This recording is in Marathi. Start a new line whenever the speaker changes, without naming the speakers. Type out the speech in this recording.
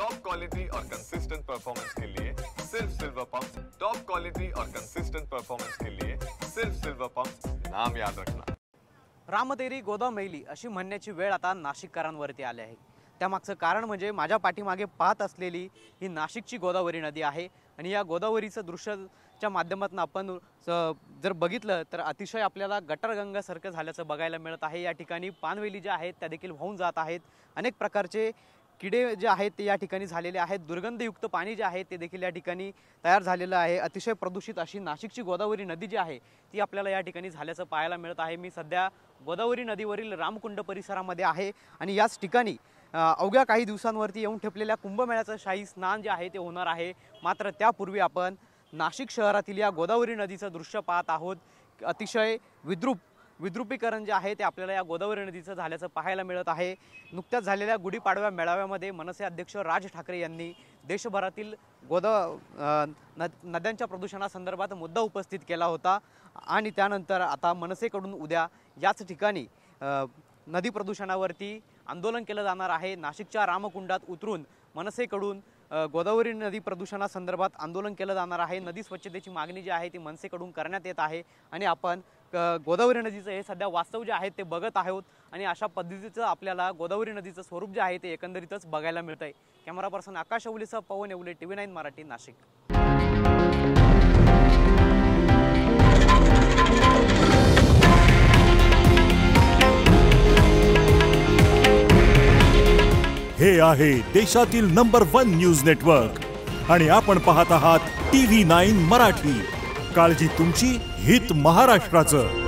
टॉप क्वालिटी और कंसिस्टेंट परफॉर्मेंस के लिए सिर्फ सिल्वर पंप। टॉप क्वालिटी और कंसिस्टेंट परफॉर्मेंस के लिए सिर्फ सिल्वर पंप, नाम याद रखना।
रामतेरी गोदा मैली अशी म्हणण्याची वेळ आता नाशिककरांवरती आली आहे। त्यामागचं कारण म्हणजे माझ्या पाठीमागे पाहत असलेली ही नाशिकची गोदावरी नदी आहे आणि या गोदावरीचं दृश्याच्या माध्यमातून आपण जर बघितलं तर अतिशय आपल्याला गटरगंगासारखं झाल्याचं बघायला मिळत आहे। या ठिकाणी पानवेली ज्या आहेत त्या देखील वाहून जात आहेत। अनेक प्रकारचे किडे जे आहेत ते या ठिकाणी झालेले आहेत। दुर्गंधयुक्त पाणी जे आहे ते देखील या ठिकाणी तयार झालेलं आहे। अतिशय प्रदूषित अशी नाशिकची गोदावरी नदी जी आहे ती आपल्याला या ठिकाणी झाल्याचं पाहायला मिळत आहे। मी सध्या गोदावरी नदीवरील रामकुंड परिसरामध्ये आहे आणि याच ठिकाणी अवघ्या काही दिवसांवरती येऊन ठेपलेल्या कुंभमेळ्याचं शाही स्नान जे आहे ते होणार आहे। मात्र त्यापूर्वी आपण नाशिक शहरातील या गोदावरी नदीचं दृश्य पाहत आहोत। अतिशय विद्रुपीकरण जे आहे ते आपल्याला या गोदावरी नदीचं झाल्याचं पाहायला मिळत आहे। नुकत्याच झालेल्या गुढीपाडव्या मेळाव्यामध्ये मनसे अध्यक्ष राज ठाकरे यांनी देशभरातील नद्यांच्या प्रदूषणासंदर्भात मुद्दा उपस्थित केला होता आणि त्यानंतर आता मनसेकडून उद्या याच ठिकाणी नदी प्रदूषणावरती आंदोलन केलं जाणार आहे। नाशिकच्या रामकुंडात उतरून मनसेकडून गोदावरी नदी प्रदूषणासंदर्भात आंदोलन केलं जाणार आहे। नदी स्वच्छतेची मागणी जी आहे ती मनसेकडून करण्यात येत आहे आणि आपण गोदावरी नदीचं हे सध्या वास्तव जे आहे ते बघत आहोत आणि अशा पद्धतीचं आपल्याला गोदावरी नदीचं स्वरूप जे आहे ते एकंदरीतच बघायला मिळतंय। कॅमेरा पर्सन आकाश अवलीसह पवन येवले, TV9 मराठी, नाशिक।
हे आहे देशातील नंबर 1 न्यूज नेटवर्क आणि आपण पाहत आहात TV9 मराठी। काळजी तुमची, हित महाराष्ट्राचं।